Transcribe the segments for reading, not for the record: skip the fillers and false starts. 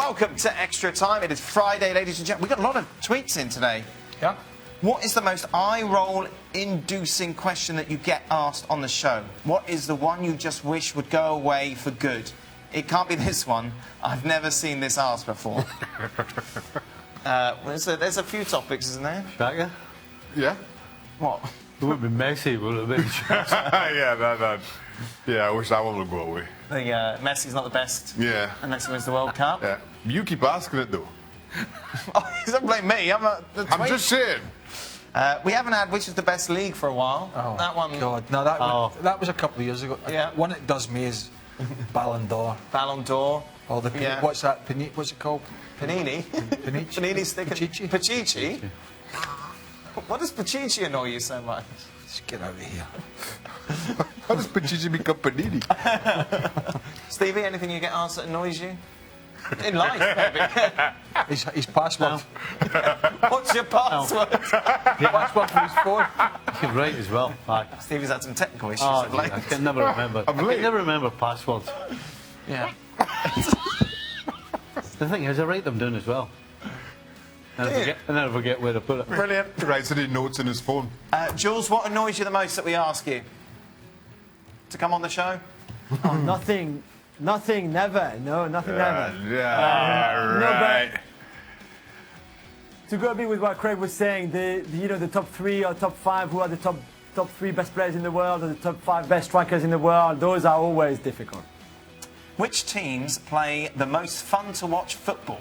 Welcome to Extra Time. It is Friday, ladies and gentlemen. We've got a lot of tweets in today. Yeah. What is the most eye-roll-inducing question that you get asked on the show? What is the one you just wish would go away for good? It can't be this one. I've never seen this asked before. There's a few topics, isn't there? Shaka? Yeah? What? It would be Messi, would it be? Yeah, I wish that one would go away. Messi's not the best. Yeah. Unless he wins the World Cup. Yeah. You keep asking it, though. Oh, don't blame me. I'm just saying. We haven't had which is the best league for a while. Oh, that one. God, no, that was a couple of years ago. Yeah. One that does me is Ballon d'Or. Ballon d'Or. Oh, Yeah. What's that? What's it called? Panini. Panini sticker. Pachichi. What does Pachichi annoy you so much? Just get out of here. How does Pachichi become Panini? Stevie, anything you get asked that annoys you? In life, maybe. His password. What's your password? Password for his phone. You're right as well. Stevie's had some technical issues Oh, of late. I can never remember. I can never remember passwords. Yeah. The thing is, I write them down as well. And I forget where to put it. Brilliant. He writes any notes in his phone. Jules, what annoys you the most that we ask you? To come on the show? Oh, nothing, never. No, nothing, never. Right. To go a bit with what Craig was saying, the top 3 or top 5, who are the top 3 best players in the world, or the top 5 best strikers in the world, those are always difficult. Which teams play the most fun to watch football?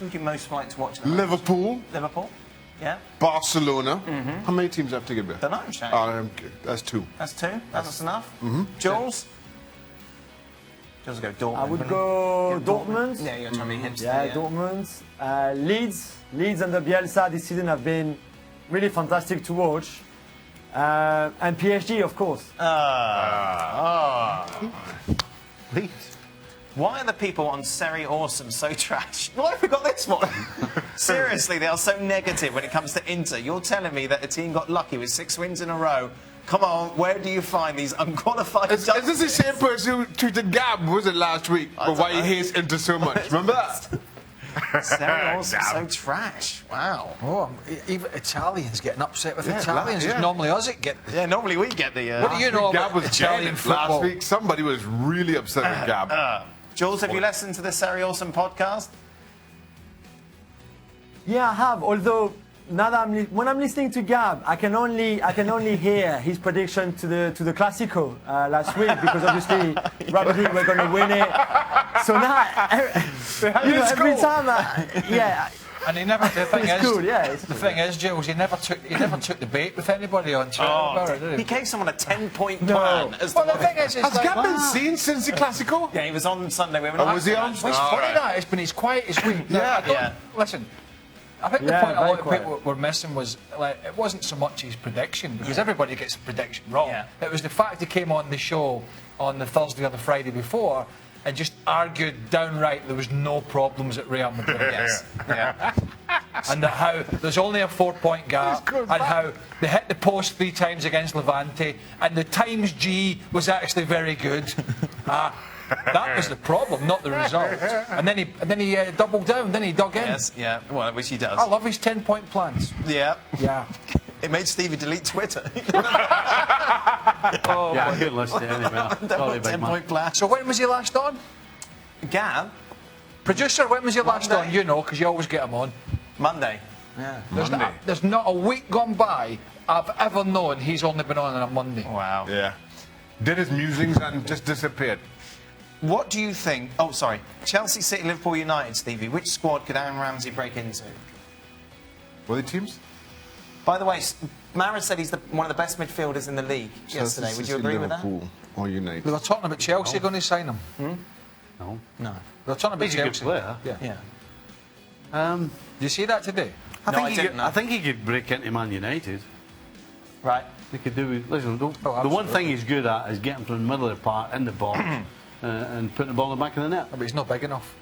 Who do you most like to watch? Liverpool. Liverpool? Yeah. Barcelona. How many teams have to get there? Don't know, Shane. That's 2. That's 2? That's enough? Jules? Jules will go Dortmund. I would go Dortmund. Yeah, you're trying to be hipster. Yeah, Dortmund. Leeds under Bielsa this season have been really fantastic to watch. And PSG, of course. Leeds. Why are the people on Serie Awesome so trash? Why have we got this one? Seriously, they are so negative when it comes to Inter. You're telling me that a team got lucky with 6 wins in a row. Come on, where do you find these unqualified Is this the same person who tweeted Gab, was it last week? But why he hates Inter so much? Remember that? Serie Awesome so trash. Wow. Oh, even Italians getting upset with Italians. yeah. It's normally us that get. Yeah, normally we get the... What do you know Gab about was Italian football? last week. Somebody was really upset with Gab. Jules, have you listened to the Serie Awesome podcast? Yeah, I have. Although now that when I'm listening to Gab, I can only hear his prediction to the Classico last week, because obviously Rapidly we're going to win it. So now, every time, And he never. The thing it's is, good, yeah. the thing is, Jules, he never took the bait with anybody on Twitter. about it, did He gave someone a 10-point No. plan. As to Well, the what- thing is, it's Has like, Gab been seen since the Classico? Yeah, he was on Sunday. We Oh, was he on? Well, it's funny that it's been his quiet. Yeah. Listen, I think the Yeah, point a very lot of quiet. people were missing was like it wasn't so much his prediction, because everybody gets a prediction wrong. Yeah. It was the fact he came on the show on the Thursday or the Friday before and just argued downright there was no problems at Real Madrid. Yes. Yeah. And that how there's only a 4-point gap, and how they hit the post 3 times against Levante, and the times G was actually very good. That was the problem, not the result. And then he doubled down. Then he dug in. Yes. Yeah. Well, which he does. I love his 10-point plans. Yeah. Yeah. It made Stevie delete Twitter. Yeah, I couldn't listen to it anyway. Sorry, big man. 10-point plan. So when was he last on? Gab, Producer, when was he last Monday. on? You know, because you always get him on. Monday. Yeah. There's not a week gone by I've ever known he's only been on a Monday. Wow. Yeah. Did his musings and just disappeared. What do you think? Oh, sorry. Chelsea, City, Liverpool, United, Stevie. Which squad could Aaron Ramsey break into? Were they teams? By the way, Mara said he's one of the best midfielders in the league yesterday. Would you agree with that? Liverpool or United? We were talking about Chelsea going to sign him. No. No. We were talking about He's a good Chelsea. player. Yeah. Yeah. Did you see that today? I think he could break into Man United. Right. He could do. Listen, the one thing he's good at is getting from the middle of the park in the box and putting the ball in the back of the net. But he's not big enough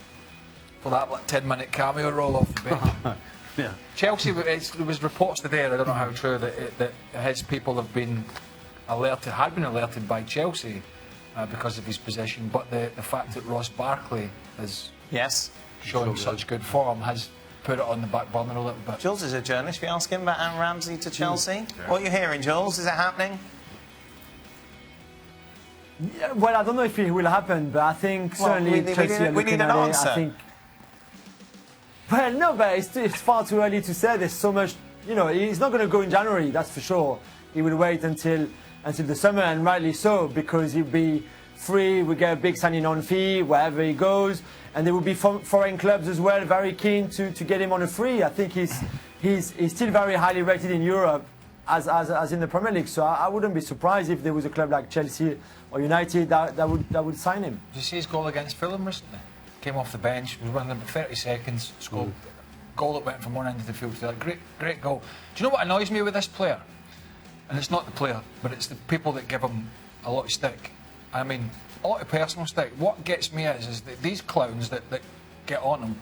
for that 10-minute cameo roll off the bench. Yeah. Chelsea, there was reports today, I don't know how true, that his people had been alerted by Chelsea because of his position, but the fact that Ross Barkley has Yes. showing such good form, has put it on the back burner a little bit. Jules is a journalist. If you ask him about Aaron Ramsey to Chelsea, what are you hearing, Jules? Is it happening? Yeah, well, I don't know if it will happen, but I think certainly Chelsea are we need looking an at answer. it. I think. Well, no, but it's far too early to say. There's so much, he's not going to go in January, that's for sure. He will wait until the summer, and rightly so, because he'll be free, we get a big signing on fee wherever he goes, and there will be foreign clubs as well very keen to get him on a free. I think he's still very highly rated in Europe as in the Premier League, so I wouldn't be surprised if there was a club like Chelsea or United that would sign him. Did you see his goal against Fulham recently? Came off the bench, was running about 30 seconds, scored a goal that went from one end of the field to the other. Great goal. Do you know what annoys me with this player? And it's not the player, but it's the people that give him a lot of stick. I mean, a lot of personal stick. What gets me is that these clowns that get on him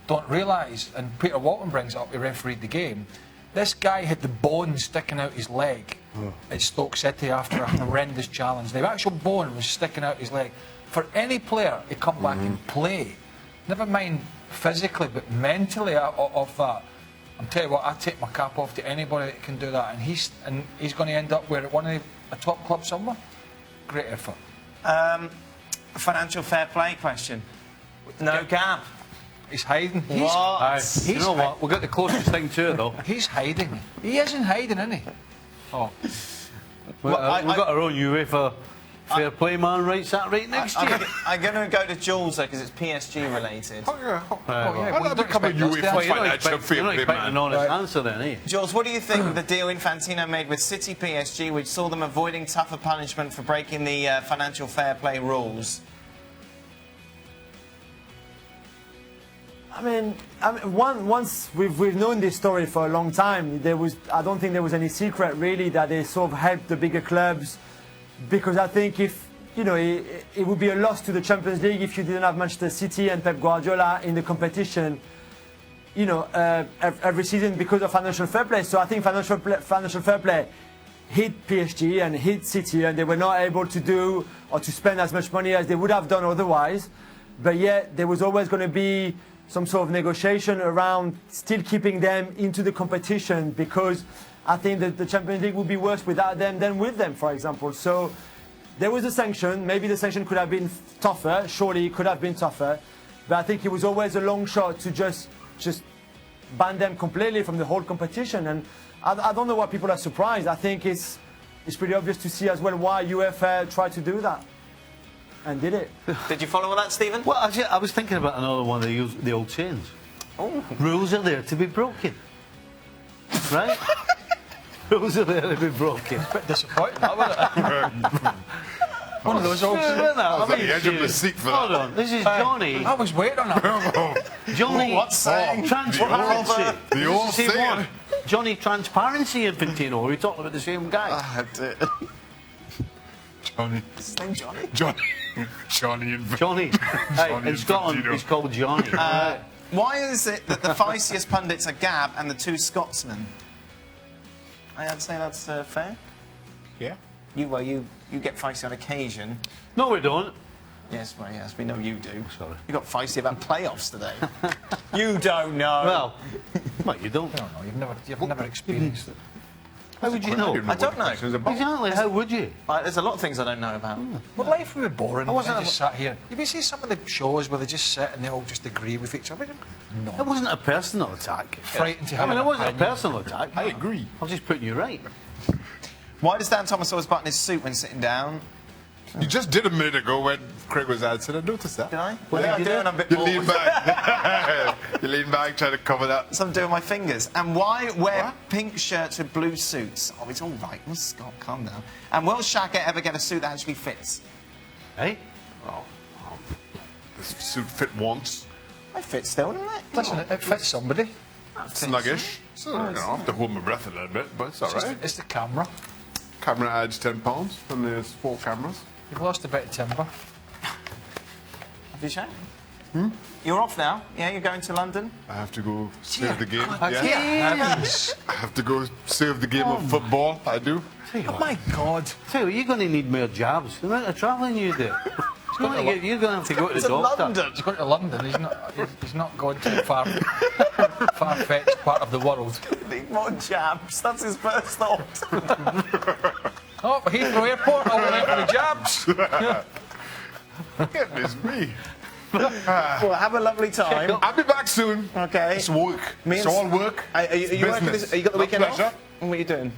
don't realise, and Peter Walton brings it up, he refereed the game, this guy had the bone sticking out his leg at Stoke City after a horrendous challenge. The actual bone was sticking out his leg. For any player to come back and play, never mind physically, but mentally of that, I'm telling you what, I take my cap off to anybody that can do that, and he's going to end up where at one of the top clubs somewhere. Great effort. Financial fair play question. No gap. He's hiding. What? You know what? We've got the closest thing to it, though. He's hiding. He isn't hiding, is he? Oh. We've got our own UEFA fair play man right next year. I'm going to go to Jules, though, because it's PSG related. Oh, yeah. Well, I'll become a UEFA financial fair You're not play expecting an man. honest answer then, are you? Jules, what do you think of the deal Infantino made with City PSG, which saw them avoiding tougher punishment for breaking the financial fair play rules? I mean, once we've known this story for a long time. I don't think there was any secret really that they sort of helped the bigger clubs, because I think if it would be a loss to the Champions League if you didn't have Manchester City and Pep Guardiola in the competition, every season because of financial fair play. So I think financial fair play hit PSG and hit City, and they were not able to do or to spend as much money as they would have done otherwise. But yet there was always going to be some sort of negotiation around still keeping them into the competition, because I think that the Champions League would be worse without them than with them, for example. So there was a sanction. Maybe the sanction could have been tougher. Surely it could have been tougher. But I think it was always a long shot to just ban them completely from the whole competition. And I don't know why people are surprised. I think it's pretty obvious to see as well why UEFA tried to do that. And did it. Did you follow that, Stephen? Well, actually, I was thinking about another one of the old sayings. Oh. Rules are there to be broken. Right? Rules are there to be broken. It's a bit disappointing, that, wasn't it? One of those old... I was at the edge of the seat for that. Hold on, this is Johnny. I was waiting on that. Johnny, What's saying? transparency. The old This is the same saying. one. Johnny Transparency Infantino. We talking about the same guy. Johnny. His name Johnny? Johnny and Johnny. Hey, Johnny in Scotland, Infantino. he's called Johnny. Why is it that the feistiest pundits are Gab and the two Scotsmen? I'd say that's fair. Yeah. You get feisty on occasion. No, we don't. Yes, well, yes, we know you do. Sorry. You got feisty about playoffs today. You don't know. Well, you don't. I don't know, you've never experienced it. How would you know? I don't know. Exactly, how would you? There's a lot of things I don't know about. Well, life would be boring. I wasn't just sat here. Have you seen some of the shows where they just sit and they all just agree with each other? No. It wasn't a personal attack. Frightened to I have mean, an it wasn't a opinion. personal attack. I agree. I was just putting you right. Why does Dan Thomas always button his suit when sitting down? You just did a minute ago when Craig was answering. I noticed that. Did I? What Yeah, did I'm you doing a bit You more. lean back. You lean back, trying to cover that. So I'm doing my fingers. And why wear pink shirts with blue suits? Oh, it's all right. Well, Scott, calm down. And will Shaka ever get a suit that actually fits? Hey? This suit fit once. I fit still, doesn't it? Listen, it fits somebody. Snuggish. So, I have to hold my breath a little bit, but it's all right. It's the camera. Camera adds £10 and there's 4 cameras. You've lost a bit of timber. Have you, Shaq? You're off now? Yeah, you're going to London? I have to go save the game. God, Yeah. I have to go save the game of football. I do. Oh my God. Tell you, you're going to need more jobs. The amount of travelling you do. It's You're going to have to go to the To doctor. London. He's going to London. He's not going to the far-fetched part of the world. Need more jabs. That's his first thought. Oh, Heathrow Airport, all the way for the jabs. Goodness me. Well, have a lovely time. I'll be back soon. Okay. It's work. Me It's and- all work. Are you working business. this? Are you got the Not weekend pleasure. off? And what are you doing?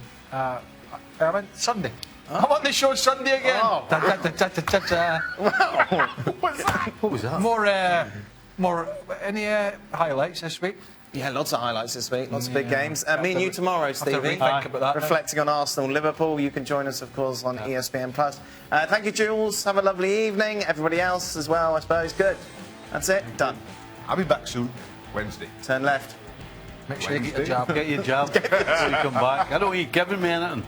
Aaron, Sunday. I'm on the show Sunday again. Oh. Da, da, da, da, da, da, da. What was that? More, any highlights this week? Yeah, lots of highlights this week. Lots of big games. Me and you tomorrow, Have to Stevie. rethink about that. Reflecting on Arsenal, Liverpool. You can join us, of course, on ESPN Plus. Thank you, Jules. Have a lovely evening. Everybody else as well, I suppose. Good. That's it. Done. I'll be back soon. Wednesday. Turn left. Make sure you get your jab. Get your job before you come back. I don't want you giving me anything.